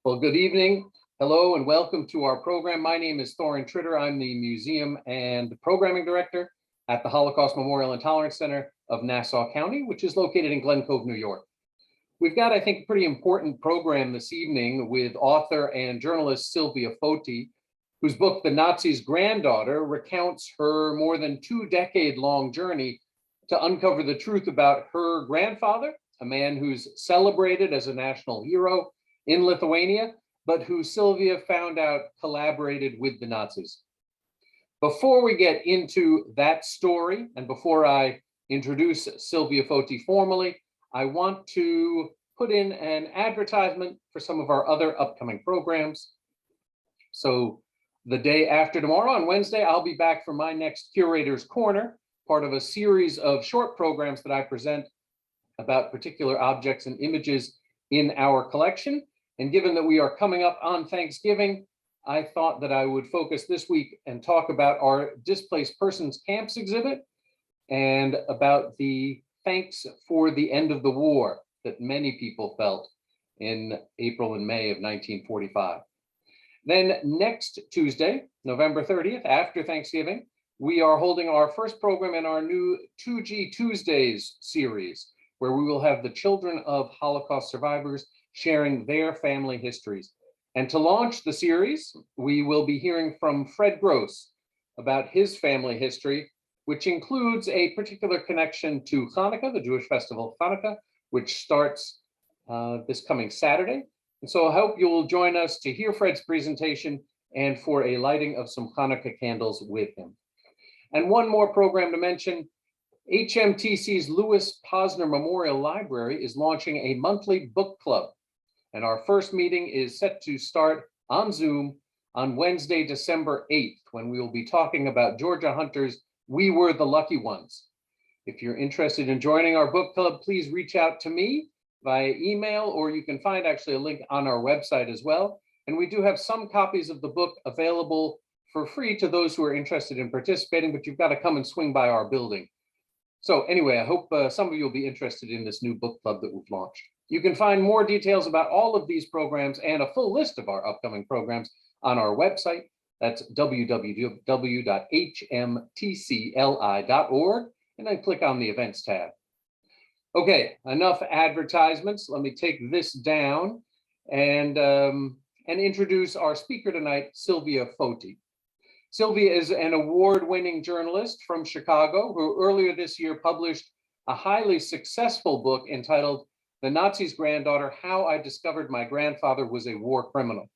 Well, good evening. Hello and welcome to our program. My name is Thorin Tritter. I'm the Museum and Programming Director at the Holocaust Memorial and Tolerance Center of Nassau County, which is located in Glen Cove, New York. We've got, I think, a pretty important program this evening with author and journalist Silvia Foti, whose book, The Nazis' Granddaughter, recounts her more than 2-decade-long journey to uncover the truth about her grandfather, a man who's celebrated as a national hero in Lithuania, but who Silvia found out collaborated with the Nazis. Before we get into that story, and before I introduce Silvia Foti formally, I want to put in an advertisement for some of our other upcoming programs. So the day after tomorrow, on Wednesday, I'll be back for my next Curator's Corner, part of a series of short programs that I present about particular objects and images in our collection. And given that we are coming up on Thanksgiving, I thought that I would focus this week and talk about our Displaced Persons Camps exhibit and about the thanks for the end of the war that many people felt in April and May of 1945. Then next Tuesday, November 30th, after Thanksgiving, we are holding our first program in our new 2G Tuesdays series, where we will have the children of Holocaust survivors sharing their family histories. And to launch the series, we will be hearing from Fred Gross about his family history, which includes a particular connection to Hanukkah, the Jewish festival of Hanukkah, which starts this coming Saturday. And so I hope you will join us to hear Fred's presentation and for a lighting of some Hanukkah candles with him. And one more program to mention, HMTC's Louis Posner Memorial Library is launching a monthly book club. And our first meeting is set to start on Zoom on Wednesday, December 8th, when we will be talking about Georgia Hunter's We Were the Lucky Ones. If you're interested in joining our book club, please reach out to me via email, or you can find actually a link on our website as well. And we do have some copies of the book available for free to those who are interested in participating, but you've got to come and swing by our building. So anyway, I hope some of you will be interested in this new book club that we've launched. You can find more details about all of these programs and a full list of our upcoming programs on our website. That's www.hmtcli.org, and then click on the events tab. Okay, enough advertisements. Let me take this down and introduce our speaker tonight, Silvia Foti. Silvia is an award-winning journalist from Chicago who earlier this year published a highly successful book entitled The Nazis' Granddaughter, How I Discovered My Grandfather Was a War Criminal.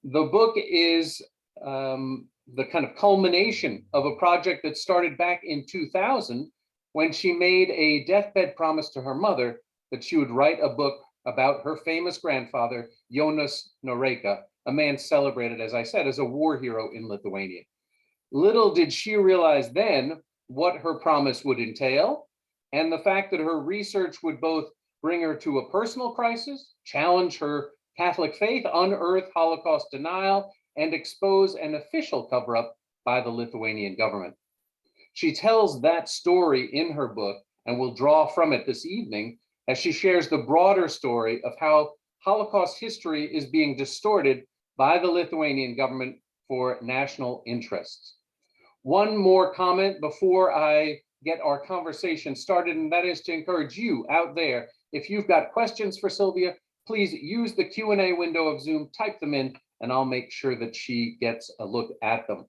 The book is the kind of culmination of a project that started back in 2000 when she made a deathbed promise to her mother that she would write a book about her famous grandfather, Jonas Noreika, a man celebrated, as I said, as a war hero in Lithuania. Little did she realize then what her promise would entail, and the fact that her research would both bring her to a personal crisis, challenge her Catholic faith, unearth Holocaust denial, and expose an official cover-up by the Lithuanian government. She tells that story in her book, and we'll draw from it this evening as she shares the broader story of how Holocaust history is being distorted by the Lithuanian government for national interests. One more comment before I get our conversation started, and that is to encourage you out there, if you've got questions for Silvia, please use the Q&A window of Zoom, type them in, and I'll make sure that she gets a look at them.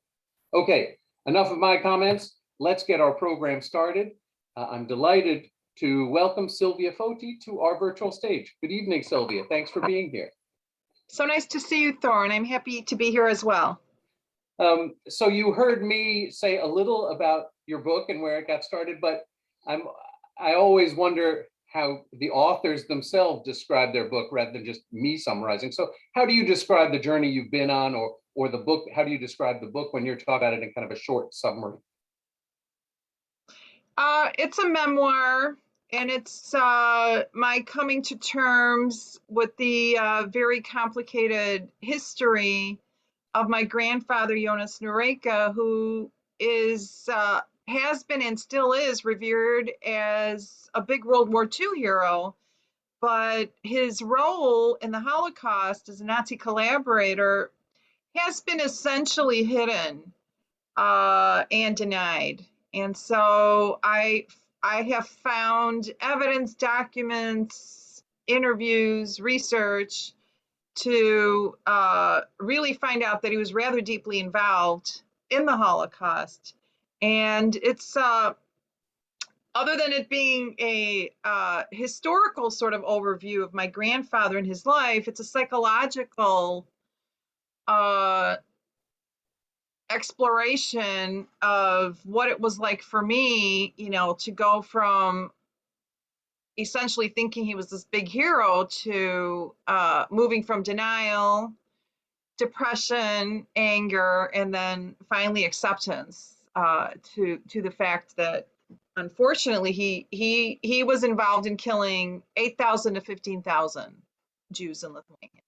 Okay, enough of my comments. Let's get our program started. I'm delighted to welcome Silvia Foti to our virtual stage. Good evening, Silvia. Thanks for being here. So nice to see you, Thorin. I'm happy to be here as well. So you heard me say a little about your book and where it got started, but I always wonder how the authors themselves describe their book rather than just me summarizing. So how do you describe the journey you've been on, or the book? How do you describe the book when you're talking about it in kind of a short summary? It's a memoir, and it's my coming to terms with the very complicated history of my grandfather, Jonas Noreika, who is has been and still is revered as a big World War II hero, but his role in the Holocaust as a Nazi collaborator has been essentially hidden and denied. And so I have found evidence, documents, interviews, research to really find out that he was rather deeply involved in the Holocaust. And it's other than it being a historical sort of overview of my grandfather and his life, it's a psychological exploration of what it was like for me, you know, to go from essentially thinking he was this big hero to moving from denial, depression, anger, and then finally acceptance to the fact that unfortunately he was involved in killing 8,000 to 15,000 Jews in Lithuania.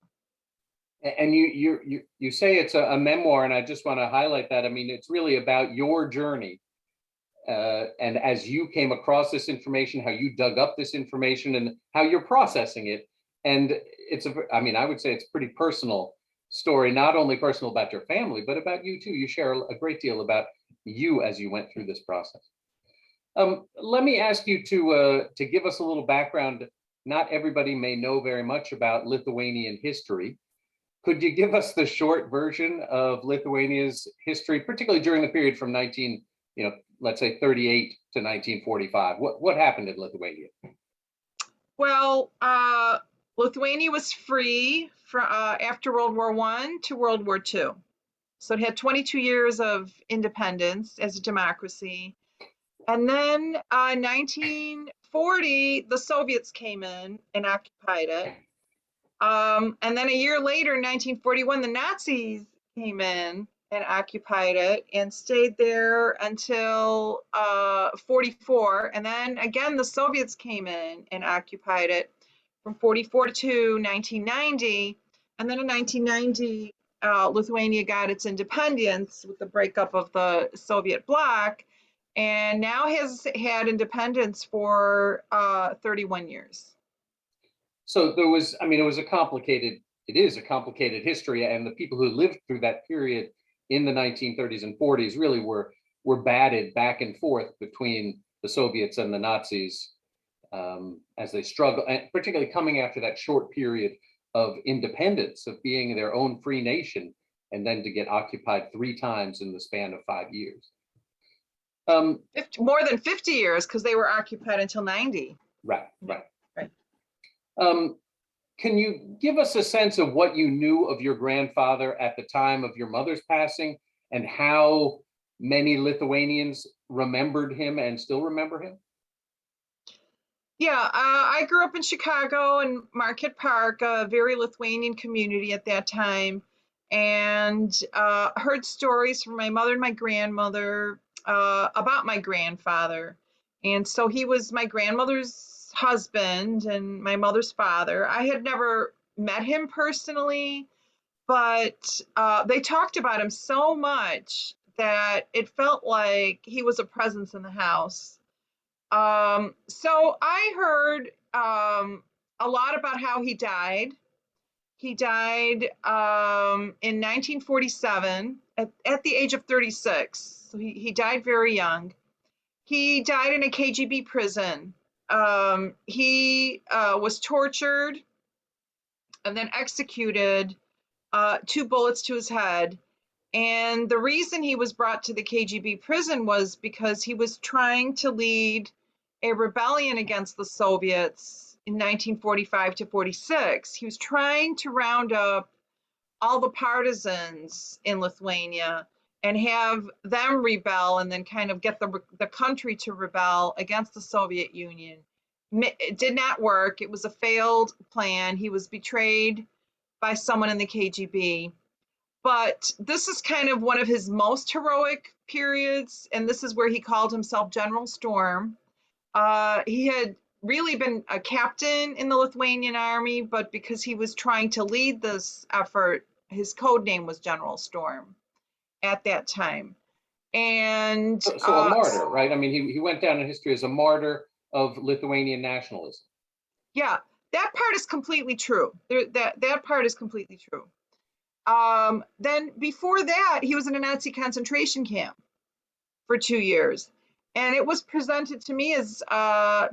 And you say it's a memoir, and I just want to highlight that. I mean, it's really about your journey, and as you came across this information, how you dug up this information, and how you're processing it. And I mean, I would say it's a pretty personal story, not only personal about your family, but about you too. You share a great deal about you as you went through this process. Let me ask you to give us a little background. Not everybody may know very much about Lithuanian history. Could you give us the short version of Lithuania's history, particularly during the period from let's say 38 to 1945? What happened in Lithuania? Well, Lithuania was free after World War I to World War II. So it had 22 years of independence as a democracy. And then in 1940, the Soviets came in and occupied it. And then a year later, in 1941, the Nazis came in and occupied it and stayed there until 44. And then again, the Soviets came in and occupied it from 44 to 1990. And then in 1990, Lithuania got its independence with the breakup of the Soviet bloc, and now has had independence for 31 years. So it is a complicated history, and the people who lived through that period in the 1930s and 40s really were batted back and forth between the Soviets and the Nazis as they struggled, and particularly coming after that short period of independence, of being their own free nation, and then to get occupied 3 times in the span of 5 years. More than 50 years, because they were occupied until 90. Right. Can you give us a sense of what you knew of your grandfather at the time of your mother's passing, and how many Lithuanians remembered him and still remember him? Yeah, I grew up in Chicago in Market Park, a very Lithuanian community at that time, and heard stories from my mother and my grandmother about my grandfather. And so he was my grandmother's husband and my mother's father. I had never met him personally, but they talked about him so much that it felt like he was a presence in the house. So I heard a lot about how he died. He died in 1947 at the age of 36. So he died very young. He died in a KGB prison. He was tortured and then executed, 2 bullets to his head. And the reason he was brought to the KGB prison was because he was trying to lead a rebellion against the Soviets in 1945 to 46. He was trying to round up all the partisans in Lithuania and have them rebel, and then kind of get the country to rebel against the Soviet Union. It did not work. It was a failed plan. He was betrayed by someone in the KGB. But this is kind of one of his most heroic periods, and this is where he called himself General Storm. He had really been a captain in the Lithuanian army, but because he was trying to lead this effort, his code name was General Storm at that time. And so a martyr, right? I mean, he went down in history as a martyr of Lithuanian nationalism. Yeah, that part is completely true. That part is completely true. Then before that, he was in a Nazi concentration camp for 2 years. And it was presented to me as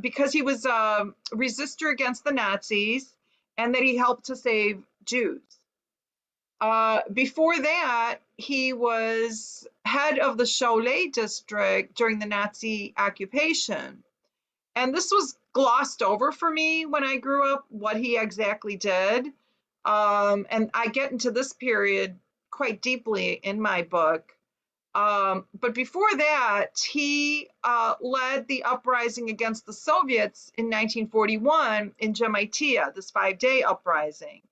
because he was a resistor against the Nazis and that he helped to save Jews. Before that, he was head of the Cholet district during the Nazi occupation. And this was glossed over for me when I grew up, what he exactly did. And I get into this period quite deeply in my book. But before that, he led the uprising against the Soviets in 1941 in Žemaitija, this 5-day uprising.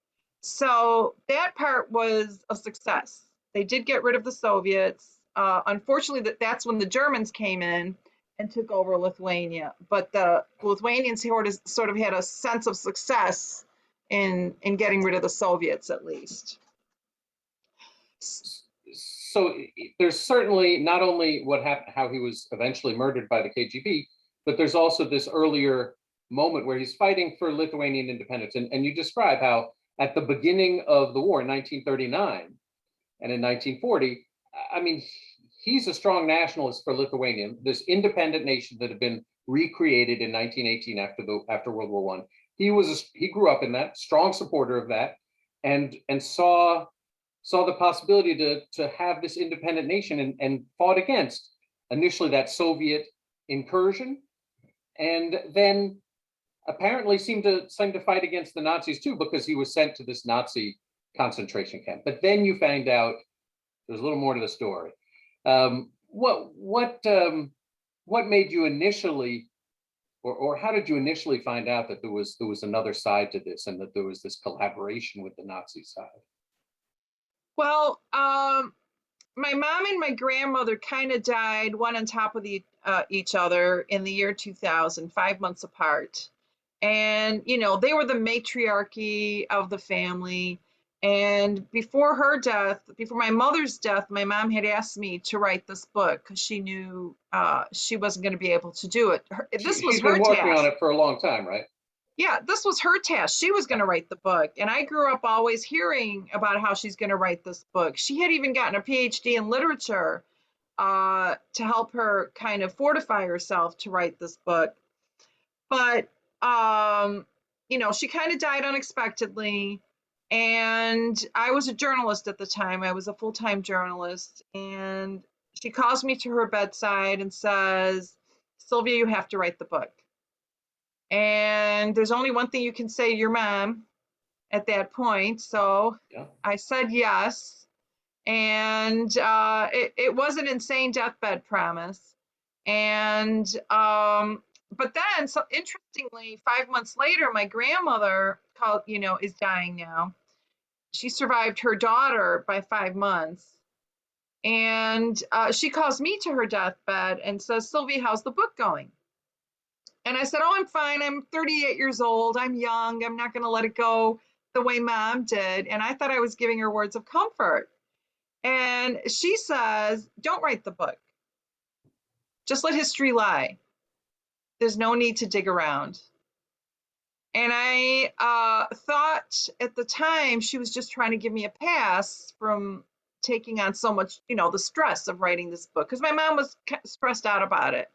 So that part was a success. They did get rid of the Soviets. Unfortunately, that's when the Germans came in and took over Lithuania. But the Lithuanians sort of had a sense of success in getting rid of the Soviets, at least. So there's certainly not only what happened, how he was eventually murdered by the KGB, but there's also this earlier moment where he's fighting for Lithuanian independence. And you describe how at the beginning of the war in 1939 and in 1940, I mean, he's a strong nationalist for Lithuania, this independent nation that had been recreated in 1918 after World War I. He grew up in that, strong supporter of that, and saw the possibility to have this independent nation and fought against initially that Soviet incursion, and then apparently seemed to fight against the Nazis too, because he was sent to this Nazi concentration camp. But then you find out there's a little more to the story. What made you initially, or how did you initially find out that there was another side to this and that there was this collaboration with the Nazi side? Well, my mom and my grandmother kind of died one on top of each other in the year 2000, 5 months apart. And, they were the matriarchy of the family. And before my mother's death, my mom had asked me to write this book because she knew she wasn't going to be able to do it. This was her task. She's been working on it for a long time, right? Yeah, this was her task. She was going to write the book. And I grew up always hearing about how she's going to write this book. She had even gotten a PhD in literature to help her kind of fortify herself to write this book. But, she kind of died unexpectedly. And I was a journalist at the time. I was a full-time journalist. And she calls me to her bedside and says, "Silvia, you have to write the book. And there's only one thing you can say to your mom at that point." So yeah. I said yes. And it was an insane deathbed promise. And but then, so interestingly, 5 months later, my grandmother is dying now. She survived her daughter by 5 months. And she calls me to her deathbed and says, "Silvia, how's the book going?" And I said, "Oh, I'm fine. I'm 38 years old. I'm young. I'm not going to let it go the way Mom did." And I thought I was giving her words of comfort. And she says, "Don't write the book. Just let history lie. There's no need to dig around." And I thought at the time she was just trying to give me a pass from taking on so much, the stress of writing this book, because my mom was stressed out about it.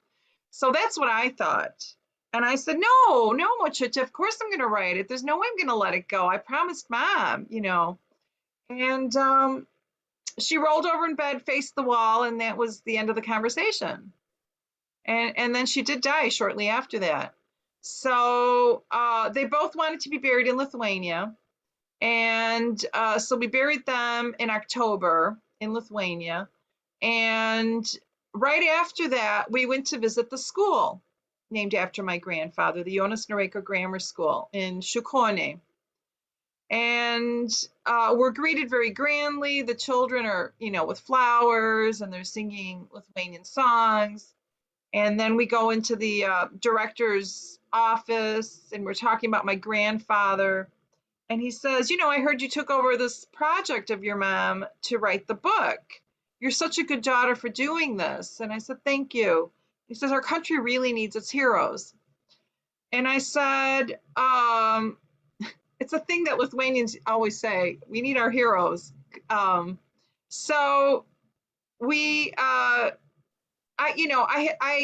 So that's what I thought. And I said, no, Muchacha, of course I'm going to write it. There's no way I'm going to let it go. I promised Mom, And she rolled over in bed, faced the wall, and that was the end of the conversation. And then she did die shortly after that. So they both wanted to be buried in Lithuania. And so we buried them in October in Lithuania. And right after that, we went to visit the school named after my grandfather, the Jonas Noreika Grammar School in Šukonė. And we're greeted very grandly. The children are, with flowers, and they're singing Lithuanian songs. And then we go into the director's office, and we're talking about my grandfather. And he says, "I heard you took over this project of your mom to write the book. You're such a good daughter for doing this." And I said, "Thank you." He says, "Our country really needs its heroes." And I said, it's a thing that Lithuanians always say, we need our heroes. So we, I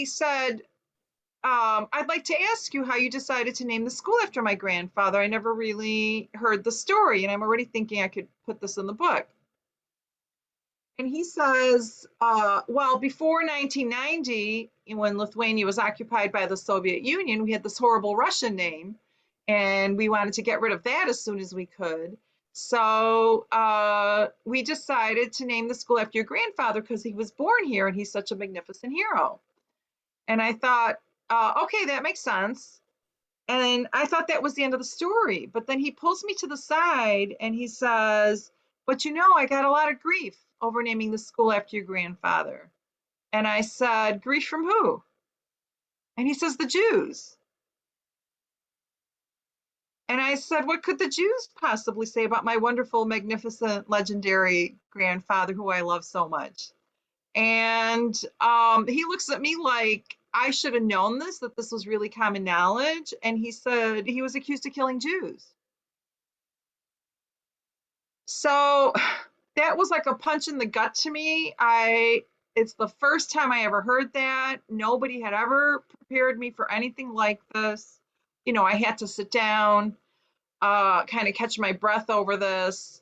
said, I'd like to ask you how you decided to name the school after my grandfather. I never really heard the story, and I'm already thinking I could put this in the book. And he says, well, before 1990, when Lithuania was occupied by the Soviet Union, we had this horrible Russian name, and we wanted to get rid of that as soon as we could. So we decided to name the school after your grandfather because he was born here and he's such a magnificent hero. And I thought, okay, that makes sense. And I thought that was the end of the story. But then he pulls me to the side and he says, but you know, I got a lot of grief over naming the school after your grandfather. And I said, grief from who? And he says, the Jews. And I said, what could the Jews possibly say about my wonderful, magnificent, legendary grandfather who I love so much? And he looks at me like I should have known this, that this was really common knowledge. And he said he was accused of killing Jews. So that was like a punch in the gut to me. It's the first time I ever heard that. Nobody had ever prepared me for anything like this. You know, I had to sit down, kind of catch my breath over this.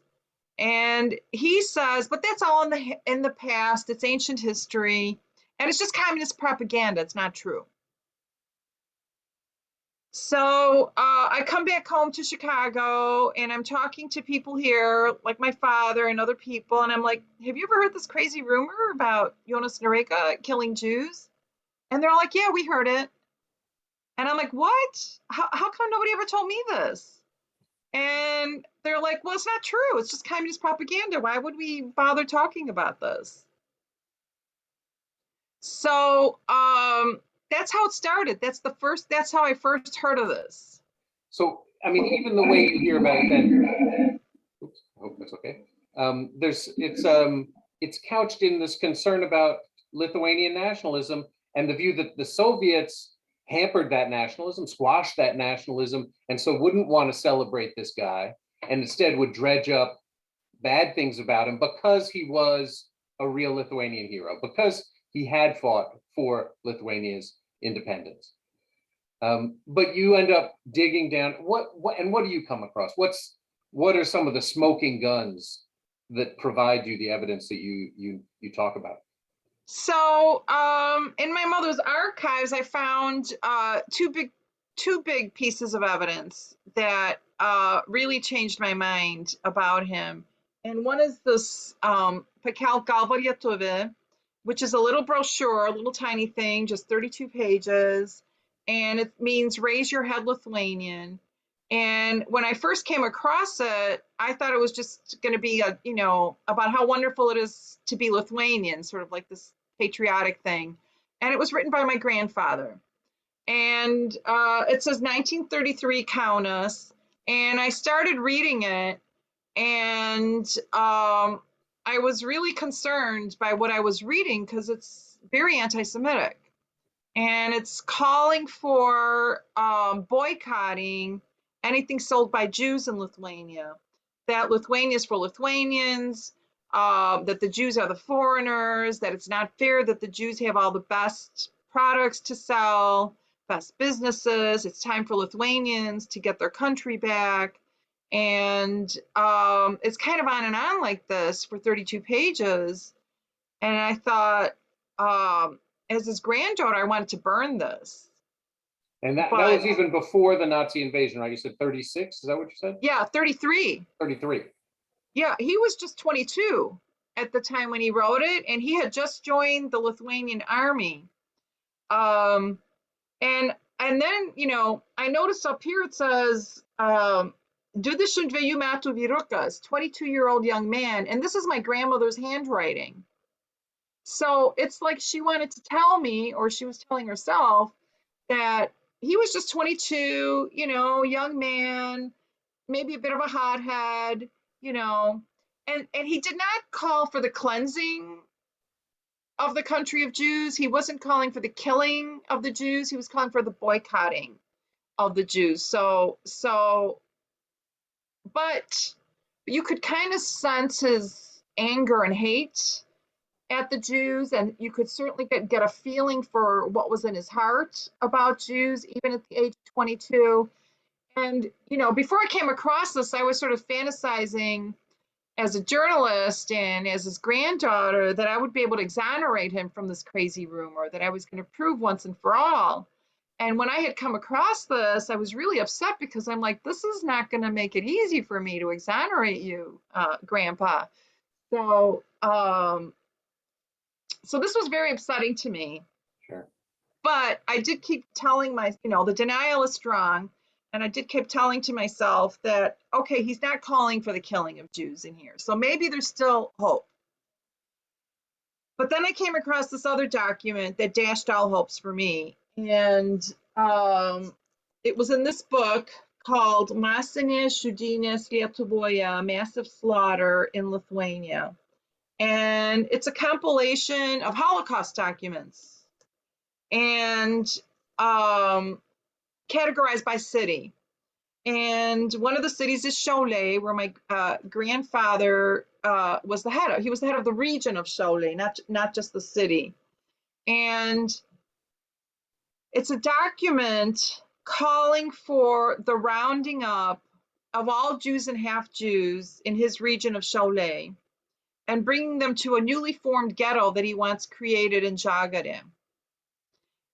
And he says, but that's all in the past. It's ancient history, and it's just communist propaganda. It's not true. So I come back home to Chicago, and I'm talking to people here, like my father and other people, and I'm like, have you ever heard this crazy rumor about Jonas Noreka killing Jews? And they're like, yeah, we heard it. And I'm like, what? How come nobody ever told me this? And they're like, well, it's not true. It's just communist propaganda. Why would we bother talking about this? So that's how it started. That's how I first heard of this. So, I mean, even the way you hear about it then, oops, I hope that's okay. It's couched in this concern about Lithuanian nationalism and the view that the Soviets hampered that nationalism, squashed that nationalism, and so wouldn't want to celebrate this guy, and instead would dredge up bad things about him because he was a real Lithuanian hero, because he had fought for Lithuania's independence. But you end up digging down. What do you come across? What are some of the smoking guns that provide you the evidence that you talk about? So in my mother's archives, I found two big pieces of evidence that really changed my mind about him. And one is this Pakel Galvariatove, which is a little brochure, a little tiny thing, just 32 pages. And it means raise your head Lithuanian. And when I first came across it, I thought it was just going to be about how wonderful it is to be Lithuanian, sort of like this patriotic thing. And it was written by my grandfather. And it says 1933 Kaunas. And I started reading it, and I was really concerned by what I was reading because it's very anti-Semitic. And it's calling for boycotting anything sold by Jews in Lithuania, that Lithuania is for Lithuanians, that the Jews are the foreigners, that it's not fair that the Jews have all the best products to sell, best businesses. It's time for Lithuanians to get their country back. And it's kind of on and on like this for 32 pages. And I thought, as his granddaughter, I wanted to burn this. And that was even before the Nazi invasion, right? You said 36, is that what you said? Yeah, 33. 33. Yeah, he was just 22 at the time when he wrote it, and he had just joined the Lithuanian army. And then, I noticed up here it says, 22 metų vyrukas, 22-year-old young man, and this is my grandmother's handwriting. So it's like she wanted to tell me, or she was telling herself, that he was just 22, young man, maybe a bit of a hothead, and he did not call for the cleansing of the country of Jews. He wasn't calling for the killing of the Jews. He was calling for the boycotting of the Jews. So but you could kind of sense his anger and hate at the Jews, and you could certainly get a feeling for what was in his heart about Jews, even at the age of 22. And, before I came across this, I was sort of fantasizing as a journalist and as his granddaughter that I would be able to exonerate him from this crazy rumor, that I was going to prove once and for all. And when I had come across this, I was really upset because I'm like, this is not going to make it easy for me to exonerate you, Grandpa. So, so this was very upsetting to me. Sure. But I did keep telling the denial is strong. And I did keep telling to myself that, okay, he's not calling for the killing of Jews in here. So maybe there's still hope. But then I came across this other document that dashed all hopes for me. And it was in this book called Masinės žudynės Lietuvoje, Massive Slaughter in Lithuania. And it's a compilation of Holocaust documents and categorized by city. And one of the cities is Šiauliai, where my grandfather was the head of. He was the head of the region of Šiauliai, not just the city. And it's a document calling for the rounding up of all Jews and half-Jews in his region of Šiauliai and bringing them to a newly formed ghetto that he wants created in Žagarė.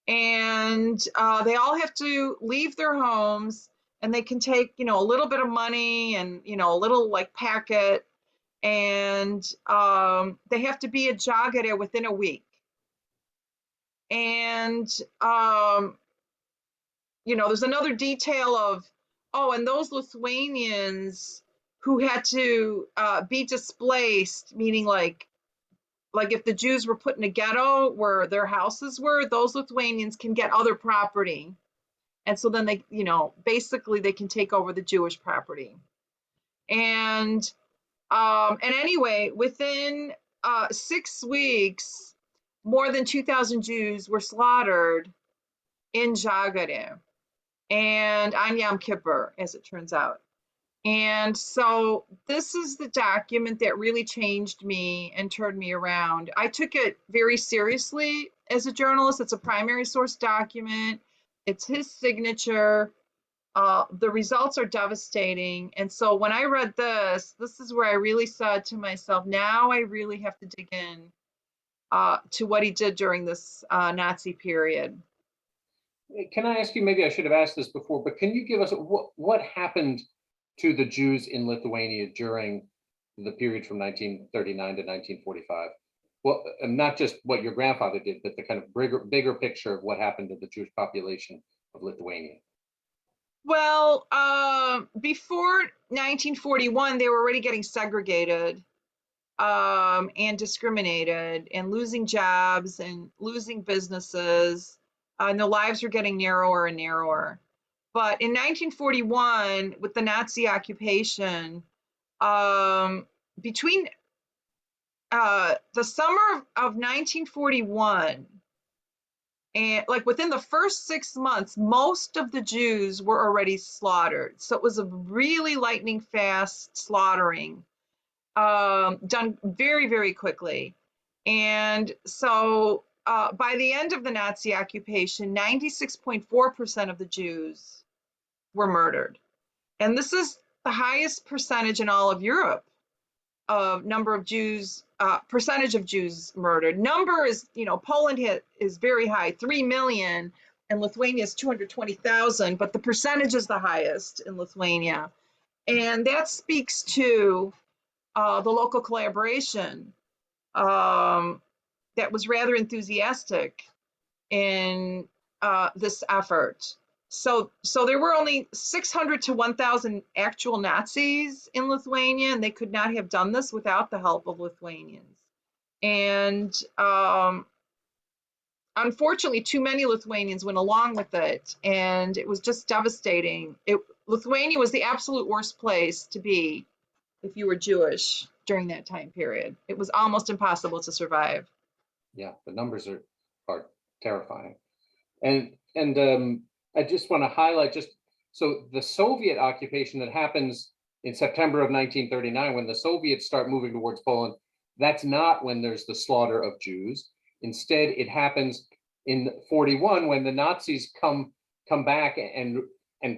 And they all have to leave their homes, and they can take, a little bit of money and, a little like packet, and they have to be at Žagarė within a week. And, there's another detail of, and those Lithuanians who had to be displaced, meaning like if the Jews were put in a ghetto where their houses were, those Lithuanians can get other property. And so then they, basically they can take over the Jewish property. And anyway, within 6 weeks, more than 2,000 Jews were slaughtered in Žagarė and on Yom Kippur, as it turns out. And so this is the document that really changed me and turned me around. I took it very seriously as a journalist. It's a primary source document. It's his signature. The results are devastating. And so when I read this is where I really said to myself, now I really have to dig in to what he did during this Nazi period. Can I ask you, maybe I should have asked this before, but can you give us what happened to the Jews in Lithuania during the period from 1939 to 1945? Well, and not just what your grandfather did, but the kind of bigger picture of what happened to the Jewish population of Lithuania. Well, before 1941, they were already getting segregated and discriminated and losing jobs and losing businesses, and their lives were getting narrower and narrower. But in 1941, with the Nazi occupation, between the summer of 1941 and like within the first 6 months, most of the Jews were already slaughtered. So it was a really lightning fast slaughtering, done very, very quickly. And so by the end of the Nazi occupation, 96.4% of the Jews were murdered. And this is the highest percentage in all of Europe of number of Jews, percentage of Jews murdered. Number is, Poland is very high, 3 million, and Lithuania is 220,000, but the percentage is the highest in Lithuania. And that speaks to the local collaboration that was rather enthusiastic in this effort. So there were only 600 to 1,000 actual Nazis in Lithuania, and they could not have done this without the help of Lithuanians. And unfortunately, too many Lithuanians went along with it, and it was just devastating. Lithuania was the absolute worst place to be if you were Jewish during that time period. It was almost impossible to survive. Yeah, the numbers are terrifying. And I just want to highlight so the Soviet occupation that happens in September of 1939, when the Soviets start moving towards Poland, that's not when there's the slaughter of Jews. Instead, it happens in 41 when the Nazis come back and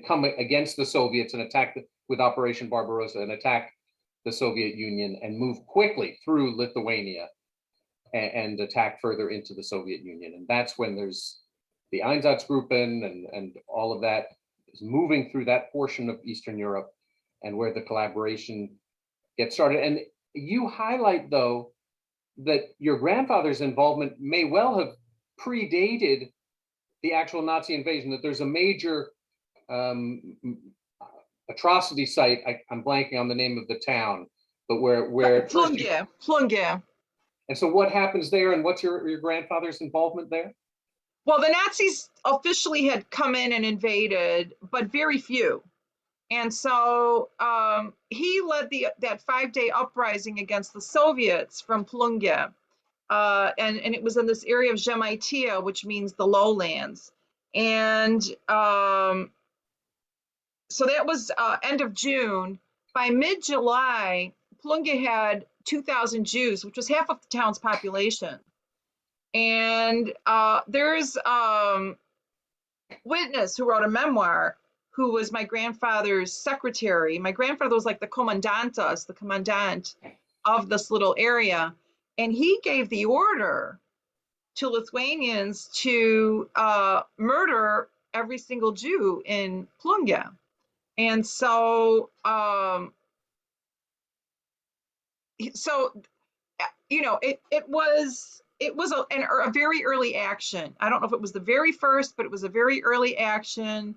come against the Soviets and attack with Operation Barbarossa and attack the Soviet Union and move quickly through Lithuania and attack further into the Soviet Union. And that's when there's the Einsatzgruppen and all of that is moving through that portion of Eastern Europe and where the collaboration gets started. And you highlight, though, that your grandfather's involvement may well have predated the actual Nazi invasion, that there's a major atrocity site. I'm blanking on the name of the town, but where Plunge. And so what happens there, and what's your grandfather's involvement there? Well, the Nazis officially had come in and invaded, but very few. And so he led that 5-day uprising against the Soviets from Plunge. And it was in this area of Žemaitija, which means the lowlands. And so that was end of June. By mid-July, Plunge had 2,000 Jews, which was half of the town's population. And there's witness who wrote a memoir, who was my grandfather's secretary. My grandfather was like the commandant of this little area. And he gave the order to Lithuanians to murder every single Jew in Plunge. And so, it was a very early action. I don't know if it was the very first, but it was a very early action.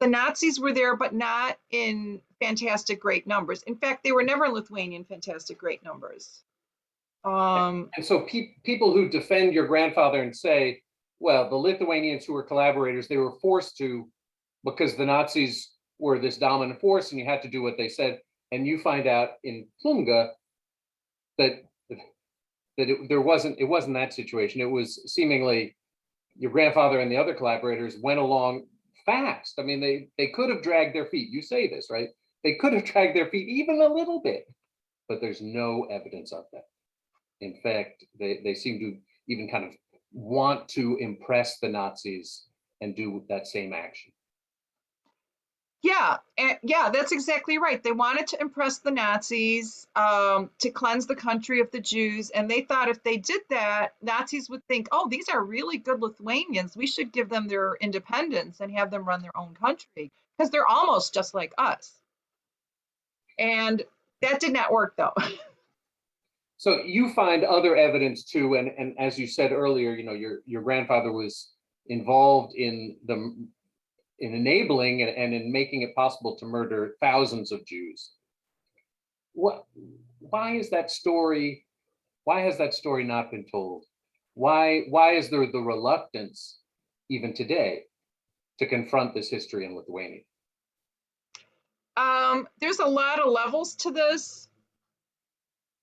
The Nazis were there, but not in fantastic great numbers. In fact, they were never in Lithuania in fantastic great numbers. And so people who defend your grandfather and say, well, the Lithuanians who were collaborators, they were forced to, because the Nazis were this dominant force and you had to do what they said. And you find out in Plunge that it wasn't that situation. It was seemingly your grandfather and the other collaborators went along fast. I mean, they could have dragged their feet. You say this, right? They could have dragged their feet even a little bit, but there's no evidence of that. In fact, they seem to even kind of want to impress the Nazis and do that same action. Yeah, that's exactly right. They wanted to impress the Nazis, to cleanse the country of the Jews. And they thought if they did that, Nazis would think, oh, these are really good Lithuanians. We should give them their independence and have them run their own country because they're almost just like us. And that did not work, though. So you find other evidence too, and as you said earlier, your grandfather was involved in enabling and in making it possible to murder thousands of Jews. Why has that story not been told? Why is there the reluctance even today to confront this history in Lithuania? There's a lot of levels to this.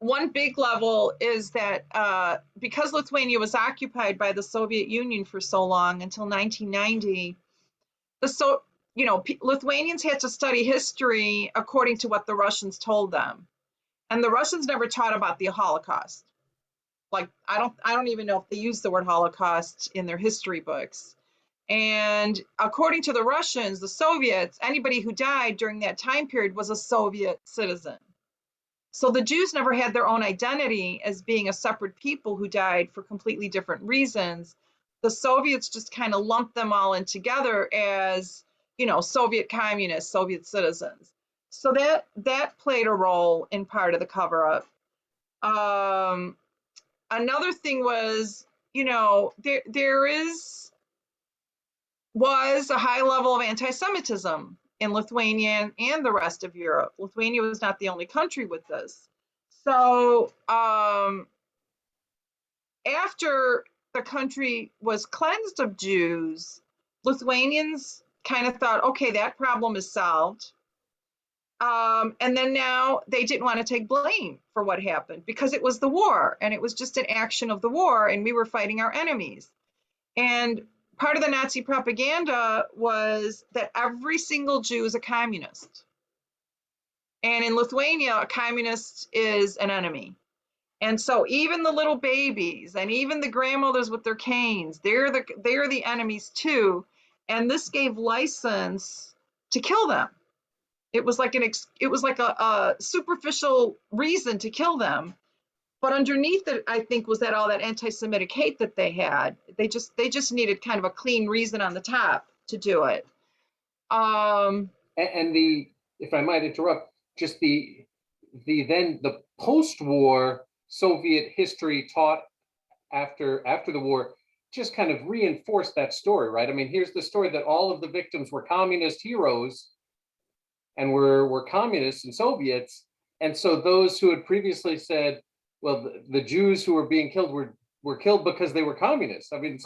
One big level is that because Lithuania was occupied by the Soviet Union for so long, until 1990, Lithuanians had to study history according to what the Russians told them. And the Russians never taught about the Holocaust. Like, I don't even know if they use the word Holocaust in their history books. And according to the Russians, the Soviets, anybody who died during that time period was a Soviet citizen. So the Jews never had their own identity as being a separate people who died for completely different reasons. The Soviets just kind of lumped them all in together as, Soviet communists, Soviet citizens. So that played a role in part of the cover-up. Another thing was, there was a high level of anti-Semitism in Lithuania and the rest of Europe. Lithuania was not the only country with this. So after the country was cleansed of Jews, Lithuanians kind of thought, okay, that problem is solved. And then now they didn't want to take blame for what happened because it was the war and it was just an action of the war and we were fighting our enemies. And part of the Nazi propaganda was that every single Jew is a communist. And in Lithuania, a communist is an enemy. And so even the little babies and even the grandmothers with their canes, they're the enemies too. And this gave license to kill them. It was like a superficial reason to kill them. But underneath it, I think, was that all that anti-Semitic hate that they had. They just needed kind of a clean reason on the top to do it. And if I might interrupt, just the post-war Soviet history taught after the war just kind of reinforced that story, right? I mean, here's the story that all of the victims were communist heroes and were communists and Soviets. And so those who had previously said, well, the Jews who were being killed were killed because they were communists. I mean,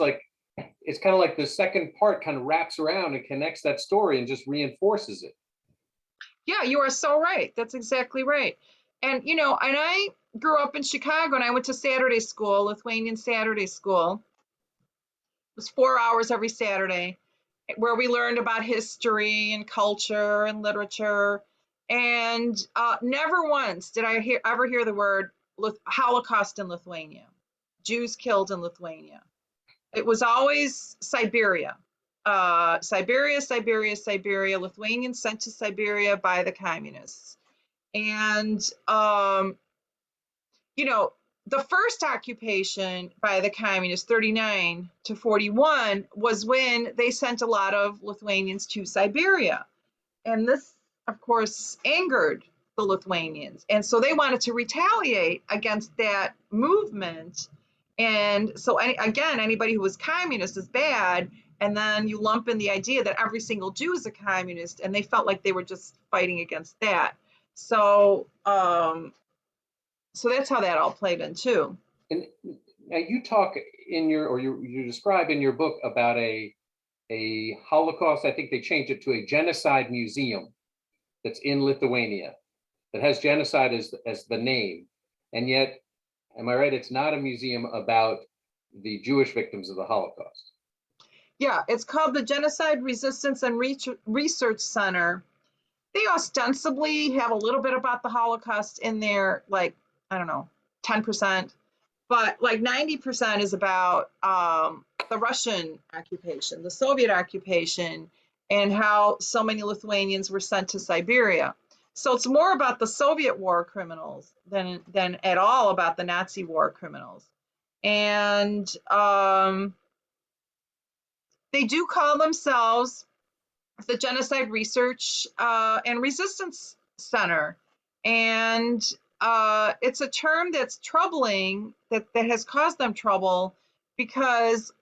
it's kind of like the second part kind of wraps around and connects that story and just reinforces it. Yeah, you are so right. That's exactly right. And and I grew up in Chicago, and I went to Saturday school, Lithuanian Saturday school. It was 4 hours every Saturday, where we learned about history and culture and literature. And never once did I ever hear the word Holocaust in Lithuania, Jews killed in Lithuania. It was always Siberia. Siberia, Siberia, Siberia, Lithuanians sent to Siberia by the communists. And, the first occupation by the communists, 39 to 41, was when they sent a lot of Lithuanians to Siberia. And this, of course, angered the Lithuanians. And so they wanted to retaliate against that movement. And so, anybody who was communist is bad. And then you lump in the idea that every single Jew is a communist, and they felt like they were just fighting against that. So, so that's how that all played in too. And now you talk you describe in your book about a Holocaust. I think they changed it to a genocide museum that's in Lithuania that has genocide as the name. And yet, am I right? It's not a museum about the Jewish victims of the Holocaust. Yeah, it's called the Genocide Resistance and Research Center. They ostensibly have a little bit about the Holocaust in there, like, I don't know, 10%, but like 90% is about the Russian occupation, the Soviet occupation, and how so many Lithuanians were sent to Siberia. So it's more about the Soviet war criminals than at all about the Nazi war criminals. And they do call themselves the Genocide Research and Resistance Center. And it's a term that's troubling, that has caused them trouble, because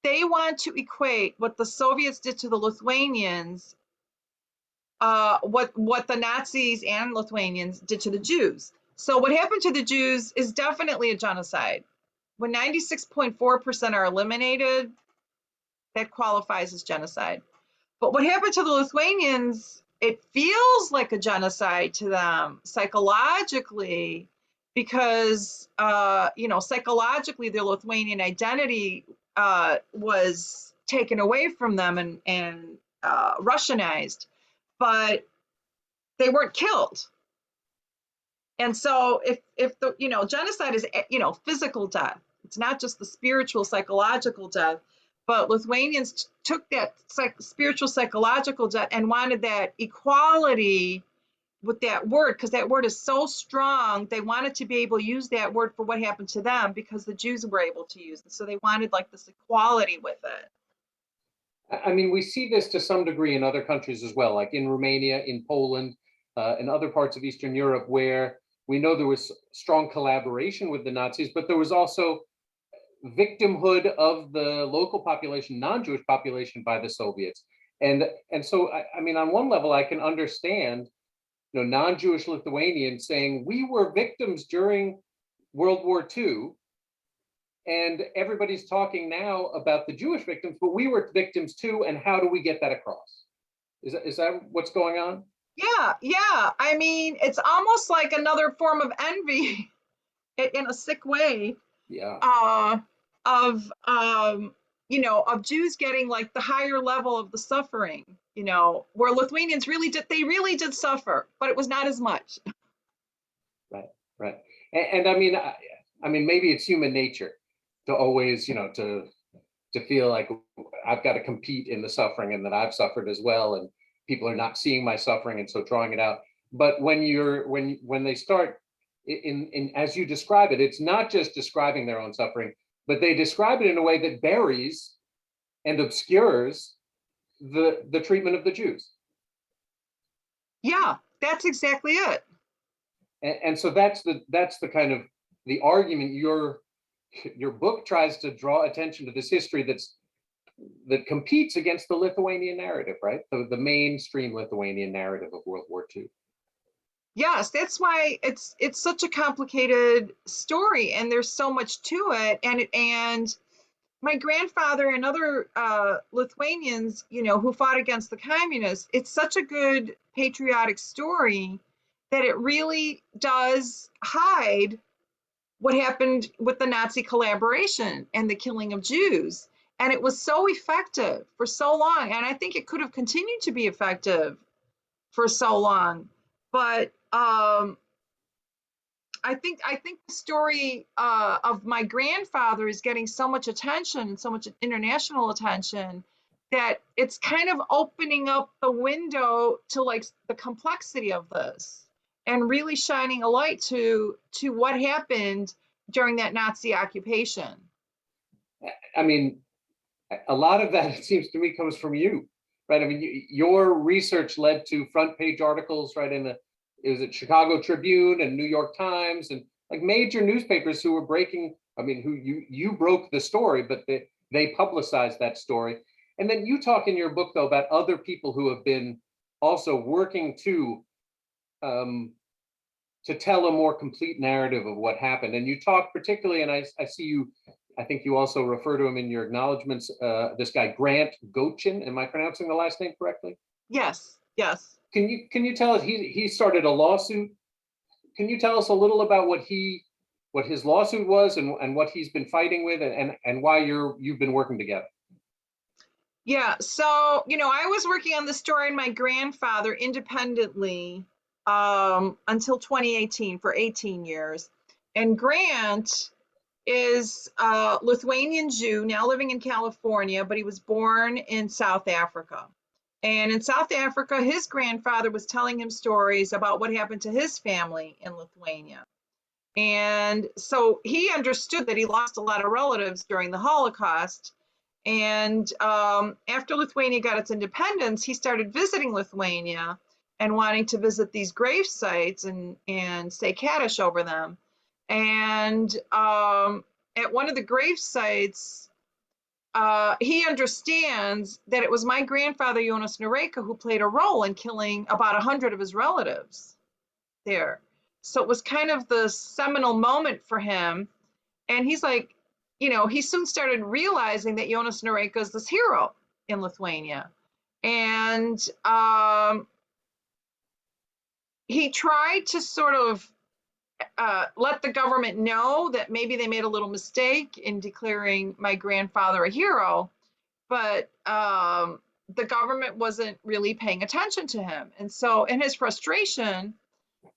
they want to equate what the Soviets did to the Lithuanians, what the Nazis and Lithuanians did to the Jews. So what happened to the Jews is definitely a genocide. When 96.4% are eliminated, that qualifies as genocide. But what happened to the Lithuanians, it feels like a genocide to them psychologically, because psychologically their Lithuanian identity was taken away from them and Russianized, but they weren't killed. And so if the genocide is physical death, it's not just the spiritual psychological death. But Lithuanians took that spiritual psychological death and wanted that equality with that word, because that word is so strong. They wanted to be able to use that word for what happened to them, because the Jews were able to use it. So they wanted like this equality with it. I mean, we see this to some degree in other countries as well, like in Romania, in Poland, and other parts of Eastern Europe, where we know there was strong collaboration with the Nazis, but there was also victimhood of the local population, non-Jewish population, by the Soviets. And so, I mean, on one level, I can understand, non-Jewish Lithuanians saying, we were victims during World War II, and everybody's talking now about the Jewish victims, but we were victims too, and how do we get that across? Is that what's going on? Yeah. I mean, it's almost like another form of envy in a sick way. Yeah. Of Jews getting like the higher level of the suffering. you know, where Lithuanians really did suffer, but it was not as much. Right, right. And I mean, maybe it's human nature to always, you know, to feel like I've got to compete in the suffering and that I've suffered as well, and people are not seeing my suffering, and so drawing it out. But when they start in as you describe it, it's not just describing their own suffering, but they describe it in a way that buries and obscures the treatment of the Jews. Yeah, that's exactly it. And so that's the kind of the argument your book tries to draw attention to, this history that competes against the Lithuanian narrative, right? The mainstream Lithuanian narrative of World War II. Yes, that's why it's such a complicated story, and there's so much to it. And my grandfather and other Lithuanians, you know, who fought against the communists, it's such a good patriotic story that it really does hide what happened with the Nazi collaboration and the killing of Jews. And it was so effective for so long. And I think it could have continued to be effective for so long. But I think the story of my grandfather is getting so much attention and so much international attention that it's kind of opening up the window to like the complexity of this and really shining a light to what happened during that Nazi occupation. I mean, a lot of that, it seems to me, comes from you, right? I mean, your research led to front page articles, right, it was at Chicago Tribune and New York Times, and like major newspapers who were breaking, I mean, who you broke the story, but they publicized that story. And then you talk in your book, though, about other people who have been also working to tell a more complete narrative of what happened. And you talk particularly, and I see you, I think you also refer to him in your acknowledgments, this guy, Gochen. Am I pronouncing the last name correctly? Yes, yes. Can you tell us, he started a lawsuit? Can you tell us a little about what his lawsuit was and what he's been fighting with, and why you've been working together? Yeah, so, you know, I was working on the story of my grandfather independently until 2018 for 18 years. And Grant is a Lithuanian Jew now living in California, but he was born in South Africa. And in South Africa, his grandfather was telling him stories about what happened to his family in Lithuania. And so he understood that he lost a lot of relatives during the Holocaust. And after Lithuania got its independence, he started visiting Lithuania and wanting to visit these grave sites and say Kaddish over them. And at one of the grave sites, he understands that it was my grandfather, Jonas Noreka, who played a role in killing about 100 of his relatives there. So it was kind of the seminal moment for him. And he's like, you know, he soon started realizing that Jonas Noreka is this hero in Lithuania. And he tried to sort of let the government know that maybe they made a little mistake in declaring my grandfather a hero, but the government wasn't really paying attention to him. And so in his frustration,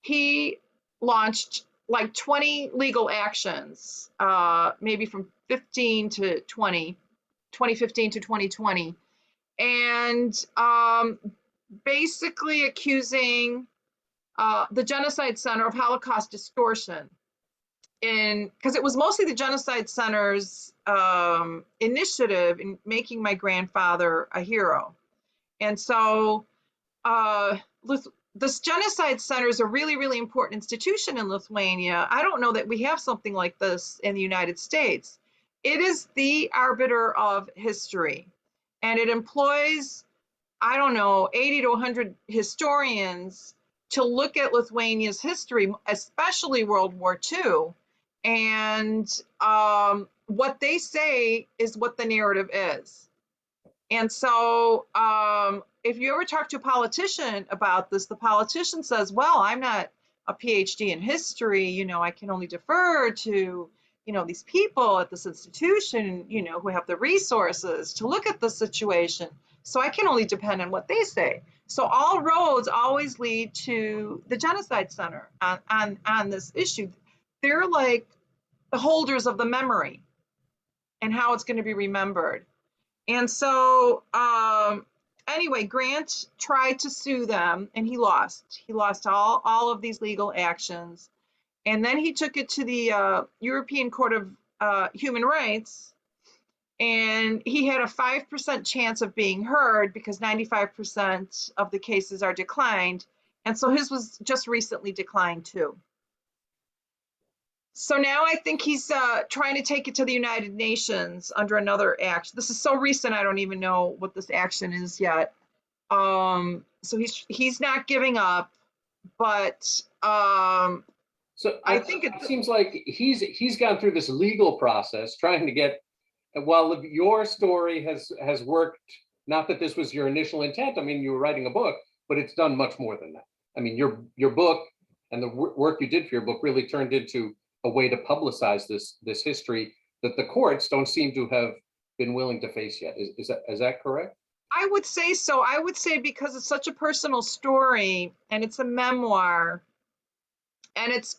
he launched like 20 legal actions, maybe from 15 to 20, 2015 to 2020, and basically accusing the Genocide Center of Holocaust distortion, because it was mostly the Genocide Center's initiative in making my grandfather a hero. And so this Genocide Center is a really, really important institution in Lithuania. I don't know that we have something like this in the United States. It is the arbiter of history, and it employs, I don't know, 80 to 100 historians to look at Lithuania's history, especially World War II. And what they say is what the narrative is. And so if you ever talk to a politician about this, the politician says, well, I'm not a PhD in history, you know, I can only defer to, these people at this institution, who have the resources to look at the situation. So I can only depend on what they say. So all roads always lead to the Genocide Center on this issue. They're like the holders of the memory and how it's going to be remembered. And so anyway, Grant tried to sue them and he lost. He lost all of these legal actions. And then he took it to the European Court of Human Rights, and he had a 5% chance of being heard because 95% of the cases are declined. And so his was just recently declined too. So now I think he's trying to take it to the United Nations under another action. This is so recent, I don't even know what this action is yet. So he's not giving up, but So I think it seems like he's gone through this legal process trying to get, while your story has worked, not that this was your initial intent. I mean, you were writing a book, but it's done much more than that. I mean, your book and the work you did for your book really turned into a way to publicize this history that the courts don't seem to have been willing to face yet. Is that correct? I would say so. I would say because it's such a personal story and it's a memoir, and it's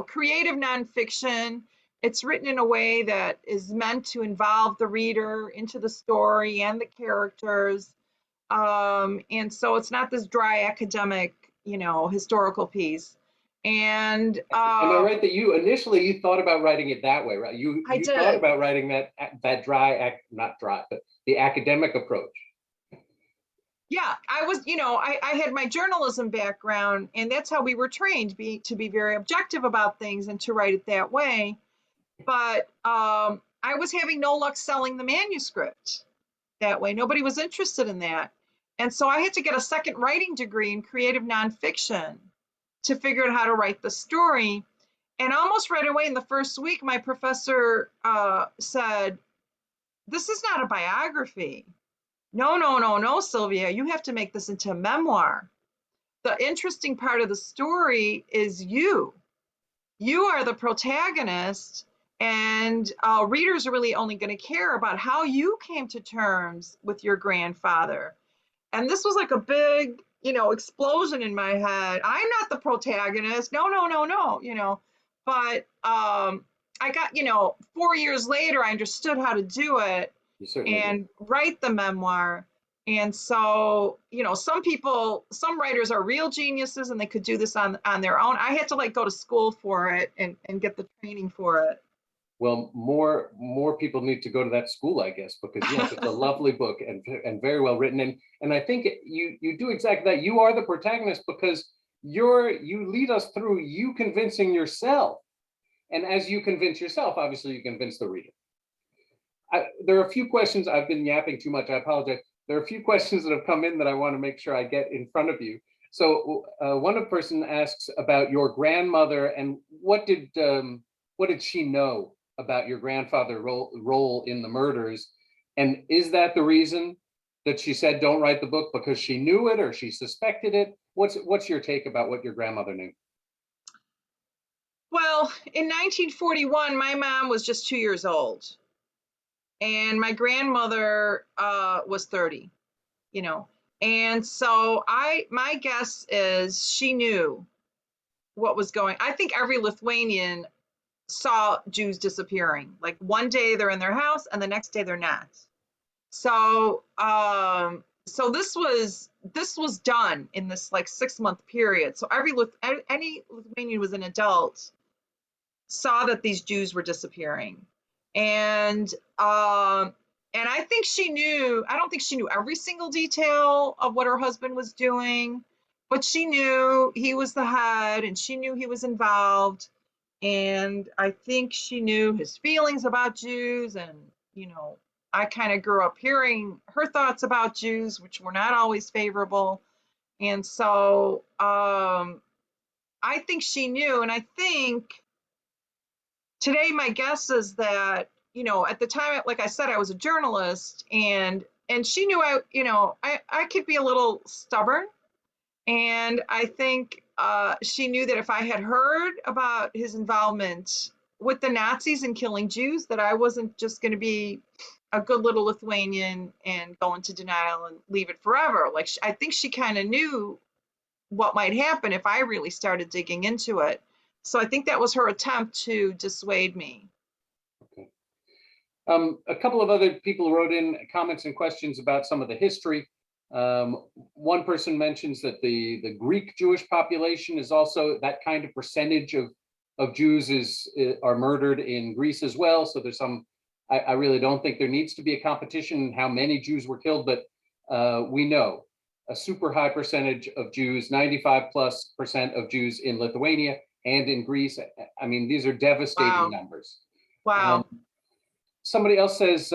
creative nonfiction. It's written in a way that is meant to involve the reader into the story and the characters. And so it's not this dry academic, historical piece. And am I right that you initially thought about writing it that way, right? You thought about writing that not dry, but the academic approach. Yeah, I was, I had my journalism background, and that's how we were trained to be very objective about things and to write it that way. But I was having no luck selling the manuscript that way. Nobody was interested in that. And so I had to get a second writing degree in creative nonfiction to figure out how to write the story. And almost right away in the first week, my professor said, "This is not a biography. No, Silvia, you have to make this into a memoir. The interesting part of the story is you. You are the protagonist, and readers are really only going to care about how you came to terms with your grandfather." And this was like a big, explosion in my head. I'm not the protagonist. No. But I got, 4 years later, I understood how to do it and write the memoir. And so, some writers are real geniuses and they could do this on their own. I had to go to school for it and get the training for it. Well, more people need to go to that school, I guess, because yes, it's a lovely book and very well written. And I think you do exactly that. You are the protagonist because you lead us through you convincing yourself. And as you convince yourself, obviously you convince the reader. There are a few questions. I've been yapping too much. I apologize. There are a few questions that have come in that I want to make sure I get in front of you. So one person asks about your grandmother and what did she know about your grandfather's role in the murders? And is that the reason that she said don't write the book, because she knew it or she suspected it? What's your take about what your grandmother knew? Well, in 1941, my mom was just 2 years old. And my grandmother was 30, And so my guess is she knew what was going. I think every Lithuanian saw Jews disappearing. Like one day they're in their house and the next day they're not. So this was done in this 6-month period. So any Lithuanian who was an adult saw that these Jews were disappearing. And I think she knew, I don't think she knew every single detail of what her husband was doing, but she knew he was the head and she knew he was involved. And I think she knew his feelings about Jews. And, I kind of grew up hearing her thoughts about Jews, which were not always favorable. And so I think she knew. And I think today, my guess is that, at the time, like I said, I was a journalist and she knew I could be a little stubborn. And I think she knew that if I had heard about his involvement with the Nazis and killing Jews that I wasn't just going to be a good little Lithuanian and go into denial and leave it forever. Like I think she kind of knew what might happen if I really started digging into it. So I think that was her attempt to dissuade me. Okay. A couple of other people wrote in comments and questions about some of the history. One person mentions that the Greek Jewish population is also that kind of percentage of Jews are murdered in Greece as well. So there's some, I really don't think there needs to be a competition in how many Jews were killed, but we know a super high percentage of Jews, 95+% of Jews in Lithuania and in Greece. I mean, these are devastating Wow. numbers. Wow. Somebody else says,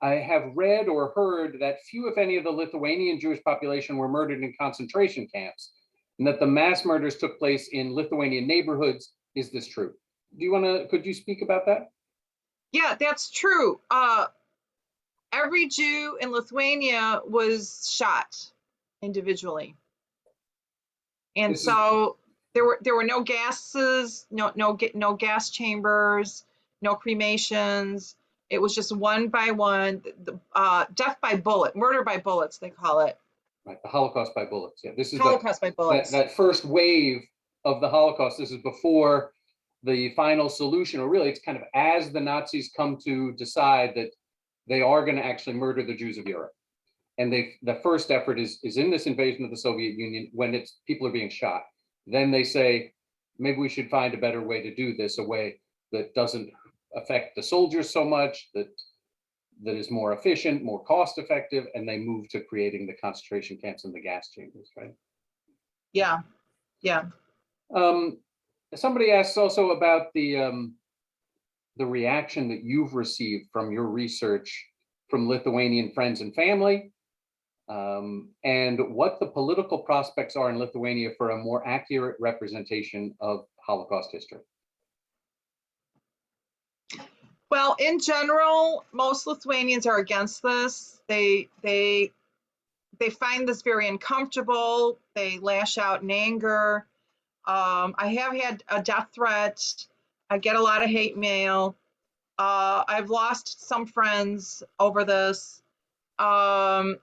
I have read or heard that few, if any, of the Lithuanian Jewish population were murdered in concentration camps, and that the mass murders took place in Lithuanian neighborhoods. Is this true? Could you speak about that? Yeah, that's true. Every Jew in Lithuania was shot individually. And so there were no gases, no gas chambers, no cremations. It was just one by one, death by bullet, murder by bullets, they call it. Right, the Holocaust by bullets. Yeah, this is Holocaust by bullets. That first wave of the Holocaust. This is before the final solution, or really, it's kind of as the Nazis come to decide that they are going to actually murder the Jews of Europe. And the first effort is in this invasion of the Soviet Union when people are being shot. Then they say, maybe we should find a better way to do this, a way that doesn't affect the soldiers so much, that is more efficient, more cost effective, and they move to creating the concentration camps and the gas chambers, right? Yeah, yeah. Somebody asks also about the reaction that you've received from your research from Lithuanian friends and family, and what the political prospects are in Lithuania for a more accurate representation of Holocaust history. Well, in general, most Lithuanians are against this. They find this very uncomfortable. They lash out in anger. I have had a death threat. I get a lot of hate mail. I've lost some friends over this. There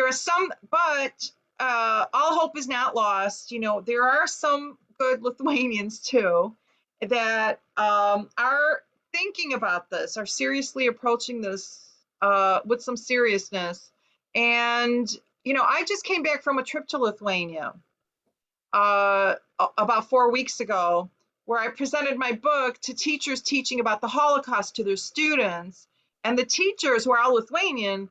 are some, but all hope is not lost. You know, there are some good Lithuanians too that are thinking about this, are seriously approaching this with some seriousness. And, you know, I just came back from a trip to Lithuania about 4 weeks ago, where I presented my book to teachers teaching about the Holocaust to their students. And the teachers, who are all Lithuanian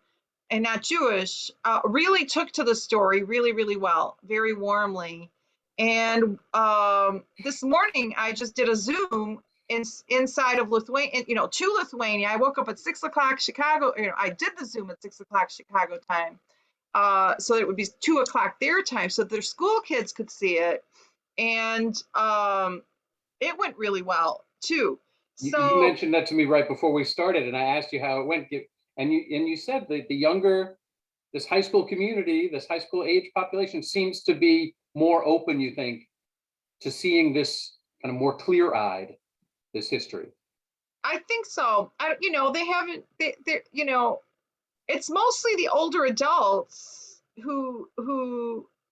and not Jewish, really took to the story really, really well, very warmly. And this morning, I just did a Zoom inside of Lithuania, you know, to Lithuania. I woke up at 6 o'clock Chicago, you know, I did the Zoom at 6 o'clock Chicago time. So it would be 2 o'clock their time, so their school kids could see it. And it went really well too. So you mentioned that to me right before we started, and I asked you how it went. And you said that the younger, this high school community, this high school age population seems to be more open, you think, to seeing this kind of more clear-eyed, this history. I think so. You know, they haven't, you know, it's mostly the older adults who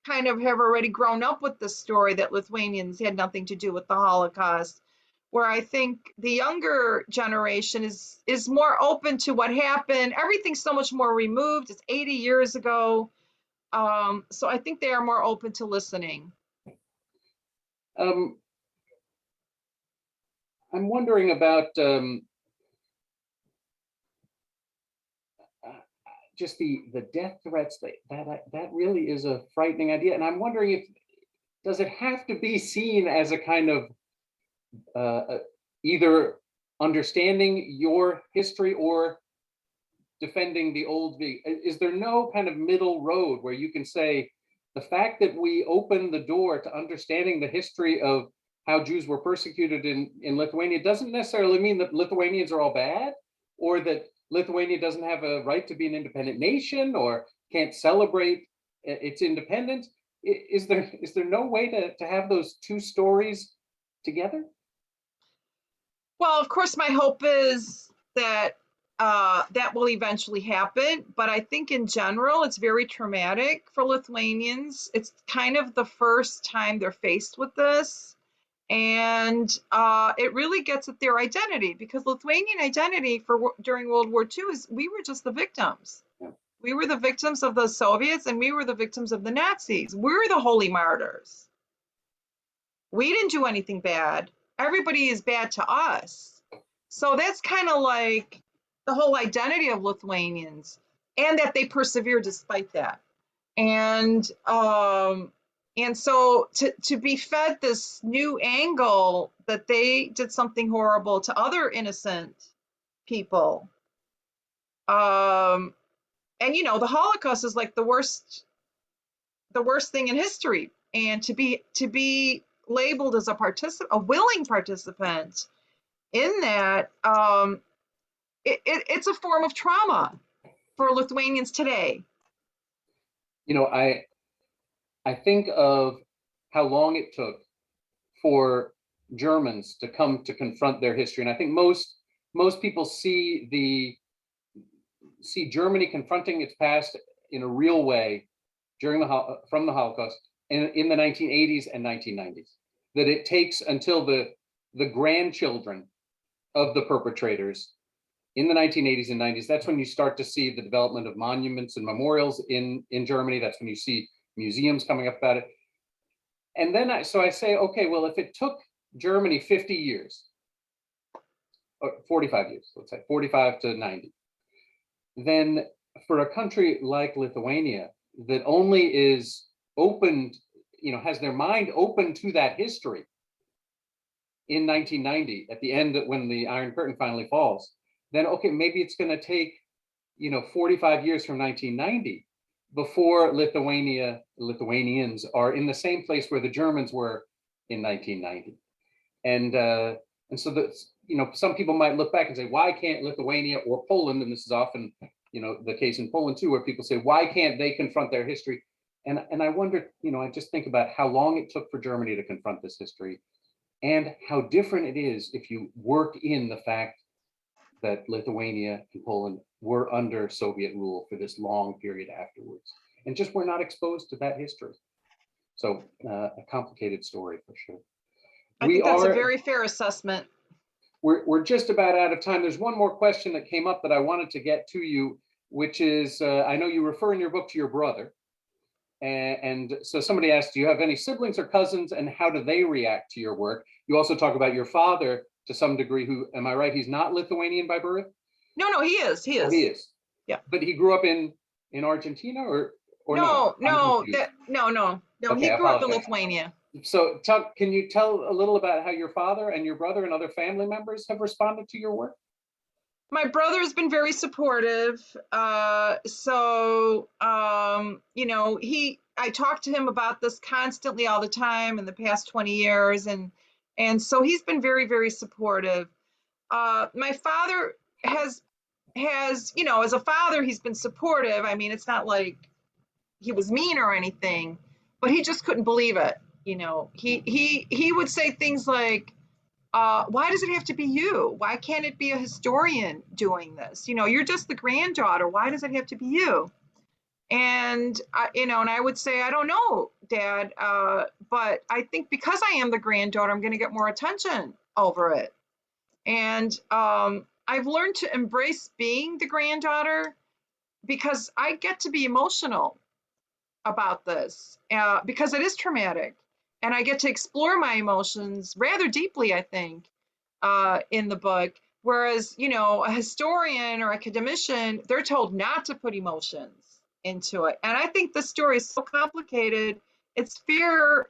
kind of have already grown up with the story that Lithuanians had nothing to do with the Holocaust, where I think the younger generation is more open to what happened. Everything's so much more removed. It's 80 years ago. So I think they are more open to listening. I'm wondering about just the death threats. That really is a frightening idea. And I'm wondering does it have to be seen as a kind of either understanding your history or defending the old? Is there no kind of middle road where you can say the fact that we open the door to understanding the history of how Jews were persecuted in Lithuania doesn't necessarily mean that Lithuanians are all bad, or that Lithuania doesn't have a right to be an independent nation or can't celebrate its independence? is there no way to have those two stories together? Well, of course, my hope is that that will eventually happen. But I think in general, it's very traumatic for Lithuanians. It's kind of the first time they're faced with this. And it really gets at their identity, because Lithuanian identity during World War II is we were just the victims. Yeah. We were the victims of the Soviets, and we were the victims of the Nazis. We're the holy martyrs. We didn't do anything bad. Everybody is bad to us. So that's kind of like the whole identity of Lithuanians, and that they persevere despite that. And so to be fed this new angle that they did something horrible to other innocent people. And the Holocaust is like the worst thing in history. And to be labeled as a willing participant in that, it's a form of trauma for Lithuanians today. I think of how long it took for Germans to come to confront their history, and I think most people see Germany confronting its past in a real way from the Holocaust in the 1980s and 1990s. That it takes until the grandchildren of the perpetrators in the 1980s and 90s. That's when you start to see the development of monuments and memorials in Germany. That's when you see museums coming up about it. And then I say, okay, well, if it took Germany 50 years, or 45 years, let's say 45 to 90, then for a country like Lithuania that only is opened, has their mind open to that history in 1990, at the end when the Iron Curtain finally falls, then okay, maybe it's going to take 45 years from 1990 before Lithuanians are in the same place where the Germans were in 1990. And so that, some people might look back and say, why can't Lithuania or Poland, and this is often the case in Poland too, where people say, why can't they confront their history? And I wonder, I just think about how long it took for Germany to confront this history, and how different it is if you work in the fact that Lithuania and Poland were under Soviet rule for this long period afterwards, and just were not exposed to that history. So a complicated story for sure. I think that's a very fair assessment. We're just about out of time. There's one more question that came up that I wanted to get to you, which is, I know you refer in your book to your brother. And so somebody asked, do you have any siblings or cousins, and how do they react to your work? You also talk about your father to some degree, who, am I right, he's not Lithuanian by birth? No, he is. He is. Oh, he is. Yeah. But he grew up in Argentina, or no? No, Okay, he grew up in Lithuania. So can you tell a little about how your father and your brother and other family members have responded to your work? My brother has been very supportive. I talked to him about this constantly all the time in the past 20 years. And so he's been very, very supportive. My father has, as a father, he's been supportive. I mean, it's not like he was mean or anything, but he just couldn't believe it. He would say things like, why does it have to be you? Why can't it be a historian doing this? You're just the granddaughter. Why does it have to be you? And I would say, I don't know, Dad, but I think because I am the granddaughter, I'm going to get more attention over it. And I've learned to embrace being the granddaughter, because I get to be emotional about this, because it is traumatic. And I get to explore my emotions rather deeply, I think, in the book. Whereas, a historian or academician, they're told not to put emotions into it. And I think the story is so complicated. It's fair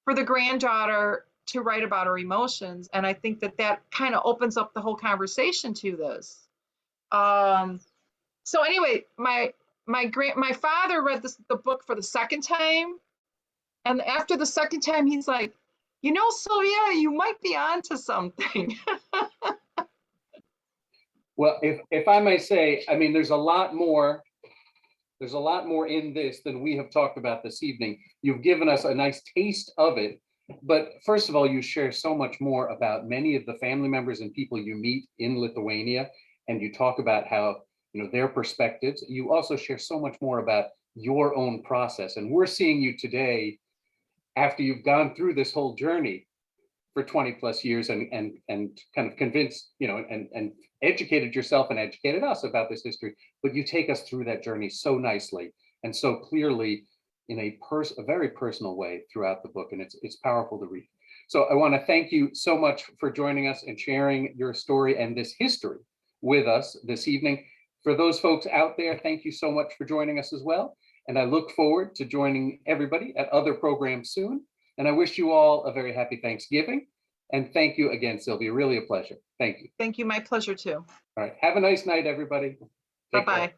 for the granddaughter to write about her emotions. And I think that kind of opens up the whole conversation to this. So anyway, my father read the book for the second time. And after the second time, he's like, Silvia, you might be onto something. Well, if I may say, I mean, there's a lot more There's a lot more in this than we have talked about this evening. You've given us a nice taste of it. But first of all, you share so much more about many of the family members and people you meet in Lithuania. And you talk about how, their perspectives. You also share so much more about your own process. And we're seeing you today after you've gone through this whole journey for 20 plus years and kind of convinced, and educated yourself and educated us about this history, but you take us through that journey so nicely and so clearly in a very personal way throughout the book, and it's powerful to read. So I want to thank you so much for joining us and sharing your story and this history with us this evening. For those folks out there, thank you so much for joining us as well. And I look forward to joining everybody at other programs soon. And I wish you all a very happy Thanksgiving. And thank you again, Silvia. Really a pleasure. Thank you. Thank you. My pleasure too. All right. Have a nice night, everybody. Take care. Bye-bye.